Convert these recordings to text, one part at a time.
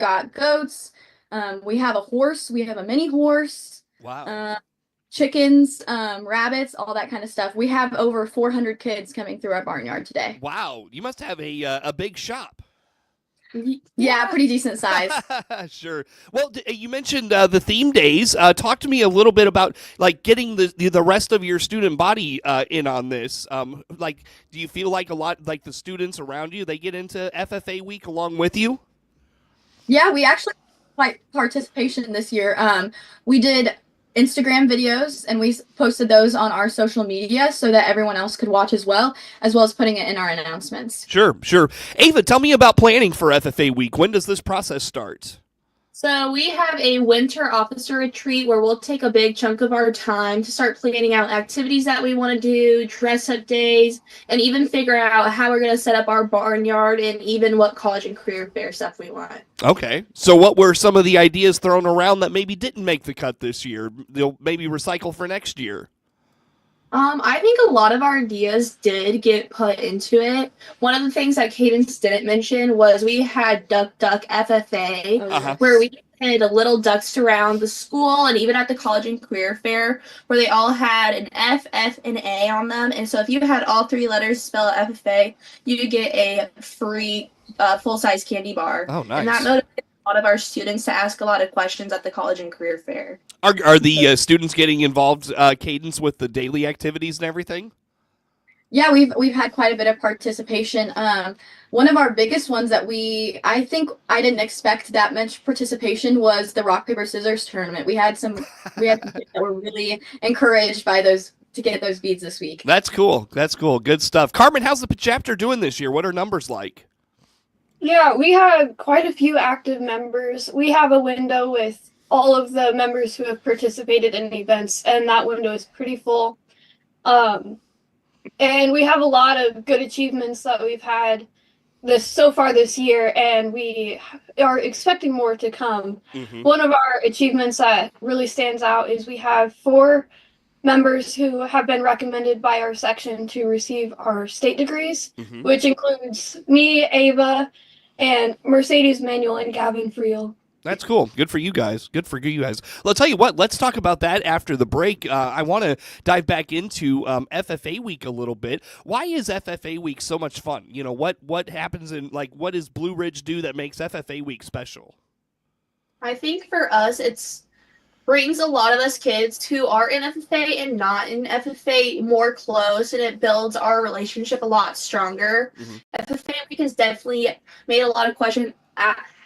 got goats. We have a horse. We have a mini horse. Wow. Chickens, rabbits, all that kind of stuff. We have over 400 kids coming through our barnyard today. Wow. You must have a big shop. Yeah, pretty decent size. Sure. Well, you mentioned the theme days. Talk to me a little bit about like getting the rest of your student body in on this. Like, do you feel like a lot like the students around you they get into FFA week along with you? Yeah, we actually quite participation this year. We did Instagram videos and we posted those on our social media so that everyone else could watch as well as putting it in our announcements. Sure, sure. Ava, tell me about planning for FFA week. When does this process start? So we have a winter officer retreat where we'll take a big chunk of our time to start planning out activities that we want to do, dress up days, and even figure out how we're going to set up our barnyard and even what college and career fair stuff we want. Okay. So what were some of the ideas thrown around that maybe didn't make the cut this year? They'll maybe recycle for next year. I think a lot of our ideas did get put into it. One of the things that Cadence didn't mention was we had Duck Duck FFA, where we had little ducks around the school and even at the college and career fair, where they all had an F, F, and A on them. And so if you had all three letters spell FFA, you could get a free full-size candy bar. Oh, nice. And that motivated a lot of our students to ask a lot of questions at the college and career fair. Are the students getting involved, Cadence, with the daily activities and everything? Yeah, we've had quite a bit of participation. One of our biggest ones that I think I didn't expect that much participation was the rock paper scissors tournament. We had some kids that were really encouraged by those to get those beads this week. That's cool. That's cool. Good stuff. Carmen, how's the chapter doing this year? What are numbers like? Yeah, we had quite a few active members. We have a window with all of the members who have participated in events, and that window is pretty full. And we have a lot of good achievements that we've had so far this year, and we are expecting more to come. Mm-hmm. One of our achievements that really stands out is we have 4 members who have been recommended by our section to receive our state degrees, which includes me, Ava, and Mercedes Manuel and Gavin Friel. That's cool. Good for you guys. Good for you guys. Well, I'll tell you what, let's talk about that after the break. I want to dive back into FFA week a little bit. Why is FFA week so much fun? You know, what happens in, like, what does Blue Ridge do that makes FFA week special? I think for us, it's brings a lot of us kids who are in FFA and not in FFA more close, and it builds our relationship a lot stronger. FFA week has definitely made a lot of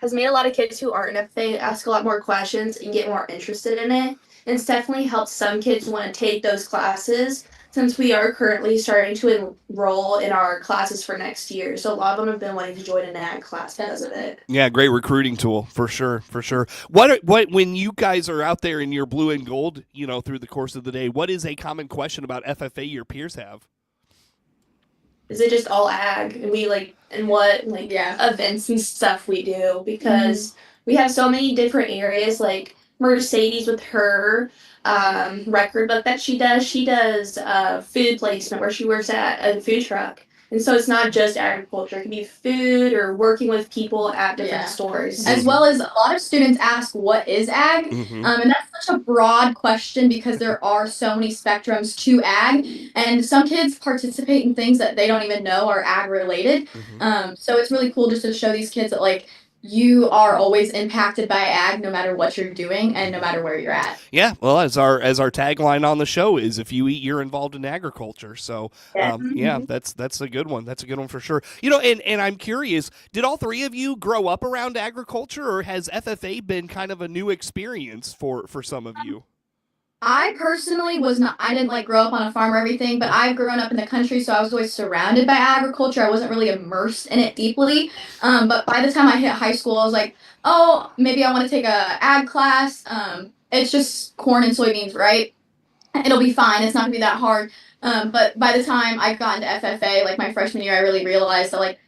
has made a lot of kids who aren't in FFA ask a lot more questions and get more interested in it. And it's definitely helped some kids want to take those classes since we are currently starting to enroll in our classes for next year. So a lot of them have been wanting to join an ag class because of it. Yeah, great recruiting tool for sure, for sure. What when you guys are out there in your blue and gold, you know, through the course of the day, what is a common question about FFA your peers have? Is it just all ag? And what events and stuff we do, because we have so many different areas, like Mercedes with her record book that she does. She does food placement where she works at a food truck. And so it's not just agriculture. It can be food or working with people at different stores. As well as a lot of students ask, what is ag? And that's such a broad question because there are so many spectrums to ag. And some kids participate in things that they don't even know are ag related. So it's really cool just to show these kids that, like, you are always impacted by ag no matter what you're doing and no matter where you're at. Yeah, well, as our tagline on the show is, if you eat, you're involved in agriculture. So, that's a good one. That's a good one for sure. You know, and I'm curious, did all 3 of you grow up around agriculture, or has FFA been kind of a new experience for some of you? I personally I didn't grow up on a farm or everything, but I've grown up in the country, so I was always surrounded by agriculture. I wasn't really immersed in it deeply. But by the time I hit high school, I was like, oh, maybe I want to take a ag class. It's just corn and soybeans, right? It'll be fine. It's not gonna be that hard. But by the time I got into FFA, like my freshman year, I really realized that like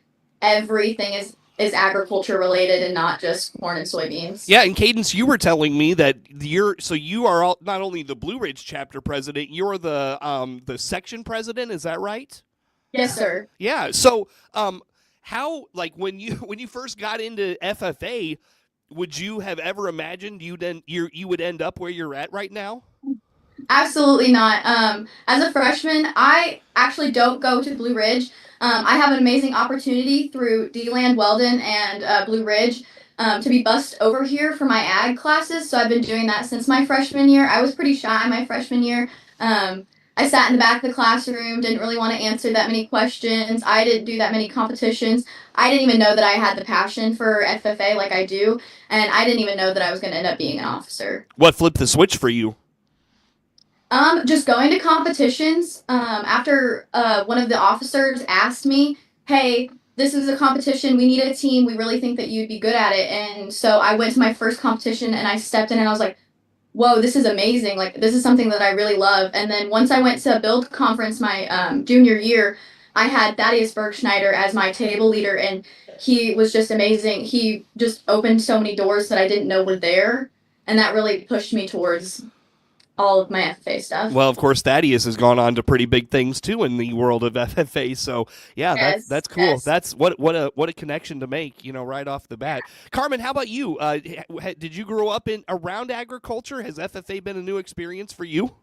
everything is agriculture related and not just corn and soybeans. Yeah, and Cadence, you were telling me that you are not only the Blue Ridge chapter president, you're the section president. Is that right? Yes, sir. Yeah. So, how, like, when you first got into FFA, Would you have ever imagined you would end up where you're at right now? Absolutely not. As a freshman, I actually don't go to Blue Ridge. I have an amazing opportunity through D-Land Weldon and Blue Ridge to be bused over here for my ag classes. So I've been doing that since my freshman year. I was pretty shy my freshman year. I sat in the back of the classroom, didn't really want to answer that many questions. I didn't do that many competitions. I didn't even know that I had the passion for FFA like I do, and I didn't even know that I was going to end up being an officer. What flipped the switch for you? Just going to competitions. After one of the officers asked me, "Hey, this is a competition. We need a team. We really think that you'd be good at it." And so I went to my first competition and I stepped in and I was like, "Whoa, this is amazing! Like this is something that I really love." And then once I went to a build conference my junior year, I had Thaddeus Bergschneider as my table leader, and he was just amazing. He just opened so many doors that I didn't know were there, and that really pushed me towards all of my FFA stuff. Well, of course, Thaddeus has gone on to pretty big things too in the world of FFA. So yeah, Yes, that's cool. yes. That's what a connection to make, right off the bat. Carmen, how about you? Did you grow up around agriculture? Has FFA been a new experience for you?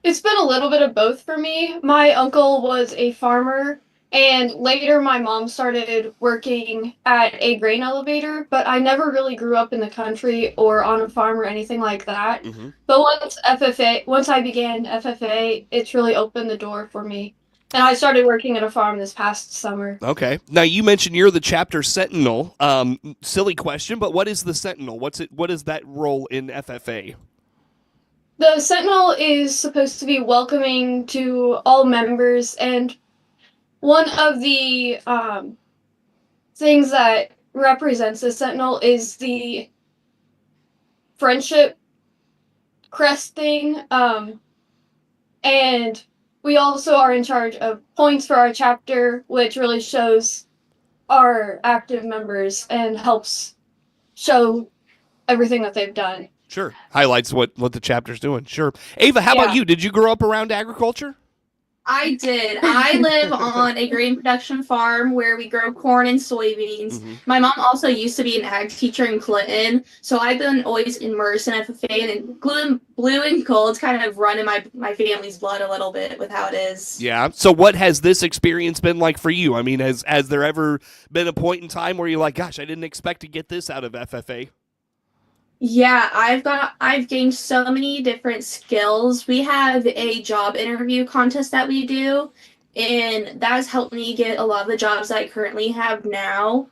It's been a little bit of both for me. My uncle was a farmer, and later my mom started working at a grain elevator, but I never really grew up in the country or on a farm or anything like that. Mm-hmm. But once I began FFA, it's really opened the door for me. And I started working at a farm this past summer. Okay. Now you mentioned you're the chapter sentinel. Silly question, but what is the sentinel? What is that role in FFA? The Sentinel is supposed to be welcoming to all members, and one of the things that represents the Sentinel is the friendship crest thing, and we also are in charge of points for our chapter, which really shows our active members and helps show everything that they've done. Sure. Highlights what the chapter's doing. Sure. Ava, how about you? Did you grow up around agriculture? I did. I live on a grain production farm where we grow corn and soybeans. Mm-hmm. My mom also used to be an ag teacher in Clinton, so I've been always immersed in FFA, and blue and gold's kind of run in my family's blood a little bit with how it is. Yeah. So what has this experience been like for you? I mean, has there ever been a point in time where you're like, gosh, I didn't expect to get this out of FFA? Yeah, I've gained so many different skills. We have a job interview contest that we do, and that has helped me get a lot of the jobs that I currently have now.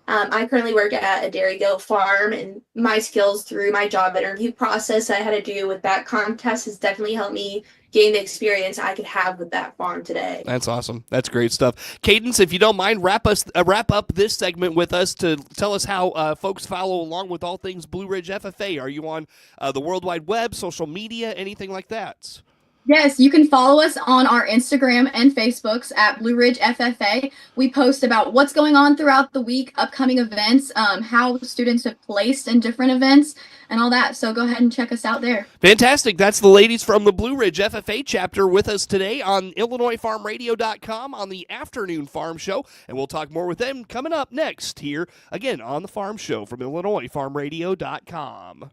I currently work at a dairy goat farm, and my skills through my job interview process I had to do with that contest has definitely helped me gain the experience I could have with that farm today. That's awesome. That's great stuff. Cadence, if you don't mind, wrap up this segment with us to tell us how folks follow along with all things Blue Ridge FFA. Are you on the World Wide Web, social media, anything like that? Yes, you can follow us on our Instagram and Facebooks at Blue Ridge FFA. We post about what's going on throughout the week, upcoming events, how students have placed in different events, and all that. So go ahead and check us out there. Fantastic. That's the ladies from the Blue Ridge FFA chapter with us today on IllinoisFarmRadio.com on the Afternoon Farm Show. And we'll talk more with them coming up next here, again, on the Farm Show from IllinoisFarmRadio.com.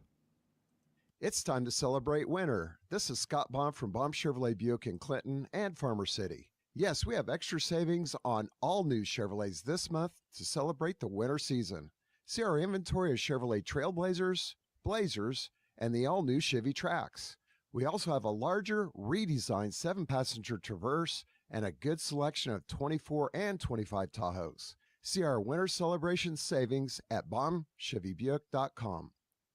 It's time to celebrate winter. This is Scott Baum from Baum Chevrolet Buick in Clinton and Farmer City. Yes, we have extra savings on all new Chevrolets this month to celebrate the winter season. See our inventory of Chevrolet Trailblazers, Blazers, and the all-new Chevy Trax. We also have a larger, redesigned 7-passenger Traverse and a good selection of 24 and 25 Tahoes. See our winter celebration savings at BaumChevyBuick.com.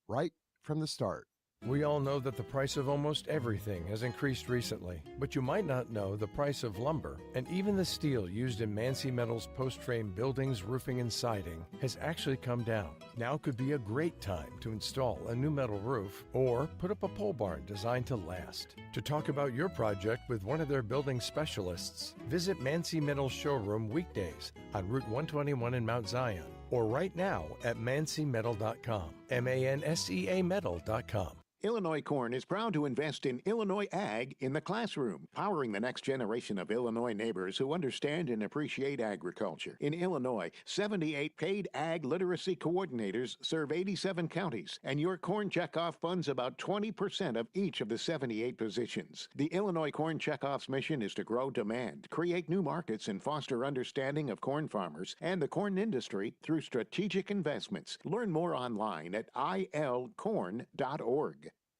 Right from the start. We all know that the price of almost everything has increased recently, but you might not know the price of lumber and even the steel used in Mansi Metals post-frame buildings, roofing, and siding has actually come down. Now could be a great time to install a new metal roof or put up a pole barn designed to last. To talk about your project with one of their building specialists, visit Mansi Metals showroom weekdays on Route 121 in Mount Zion or right now at mansemetal.com, MANSEA metal.com. Illinois Corn is proud to invest in Illinois Ag in the classroom, powering the next generation of Illinois neighbors who understand and appreciate agriculture. In Illinois, 78 paid ag literacy coordinators serve 87 counties, and your corn checkoff funds about 20% of each of the 78 positions. The Illinois Corn Checkoff's mission is to grow demand, create new markets, and foster understanding of corn farmers and the corn industry through strategic investments. Learn more online at ilcorn.org.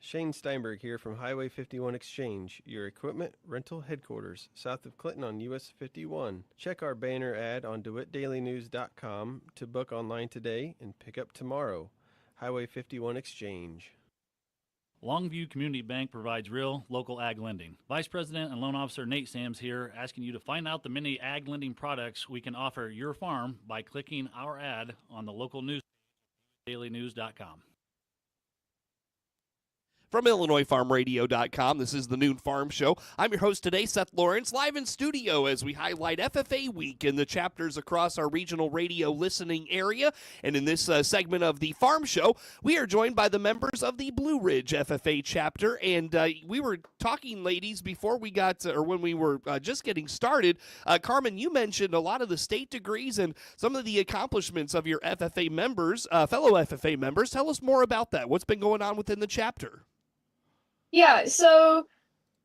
Shane Steinberg here from Highway 51 Exchange, your equipment rental headquarters, south of Clinton on US 51. Check our banner ad on DeWittDailyNews.com to book online today and pick up tomorrow. Highway 51 Exchange. Longview Community Bank provides real local ag lending. Vice President and Loan Officer Nate Sams here, asking you to find out the many ag lending products we can offer your farm by clicking our ad on the local news page, DailyNews.com. From IllinoisFarmRadio.com, this is the Noon Farm Show. I'm your host today, Seth Lawrence, live in studio as we highlight FFA Week in the chapters across our regional radio listening area. And in this segment of the Farm Show, we are joined by the members of the Blue Ridge FFA Chapter. And we were talking, ladies, before we got, or when we were just getting started. Carmen, you mentioned a lot of the state degrees and some of the accomplishments of your FFA members, fellow FFA members. Tell us more about that. What's been going on within the chapter? Yeah, so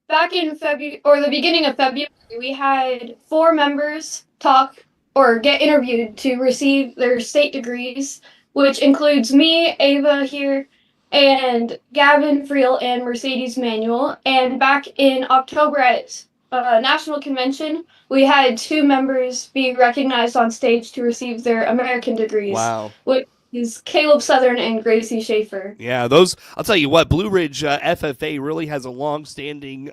back in February, or the beginning of February, we had 4 members talk or get interviewed to receive their state degrees, which includes me, Ava here, and Gavin Friel and Mercedes Manuel. And back in October at National Convention, we had 2 members be recognized on stage to receive their American degrees. Wow. Which is Caleb Southern and Gracie Schaefer. Yeah, those, I'll tell you what, Blue Ridge FFA really has a long-standing,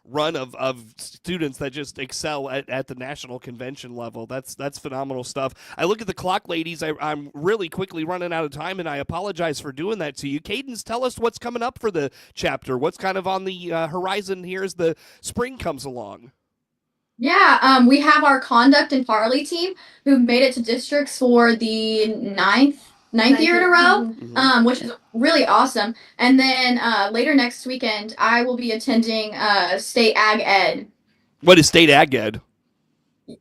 run of students that just excel at the national convention level. That's phenomenal stuff. I look at the clock, ladies. I'm really quickly running out of time, and I apologize for doing that to you. Cadence, tell us what's coming up for the chapter. What's kind of on the horizon here as the spring comes along? Yeah, we have our conduct and Farley team who made it to districts for the ninth year in a row, which is really awesome. And then later next weekend, I will be attending State Ag Ed. What is State Ag Ed?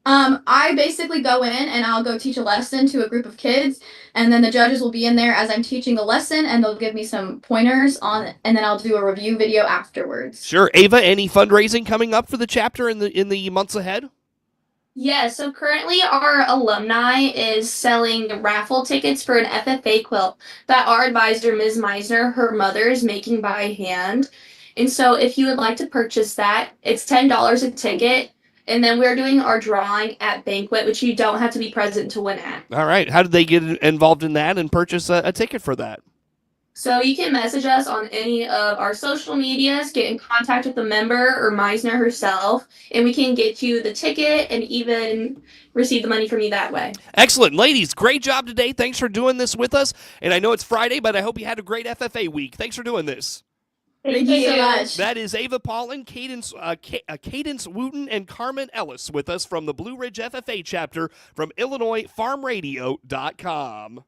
I basically go in and I'll go teach a lesson to a group of kids, and then the judges will be in there as I'm teaching the lesson, and they'll give me some pointers on it, and then I'll do a review video afterwards. Sure. Ava, any fundraising coming up for the chapter in the months ahead? Yeah, so currently our alumni is selling raffle tickets for an FFA quilt that our advisor, Ms. Meisner, her mother is making by hand. And so if you would like to purchase that, it's $10 a ticket. And then we're doing our drawing at Banquet, which you don't have to be present to win at. All right. How did they get involved in that and purchase a ticket for that? So you can message us on any of our social medias, get in contact with the member or Meisner herself, and we can get you the ticket and even receive the money from you that way. Excellent. Ladies, great job today. Thanks for doing this with us. And I know it's Friday, but I hope you had a great FFA week. Thanks for doing this. Thank you so much. That is Ava Paulin, Cadence Wooten, and Carmen Ellis with us from the Blue Ridge FFA Chapter from IllinoisFarmRadio.com.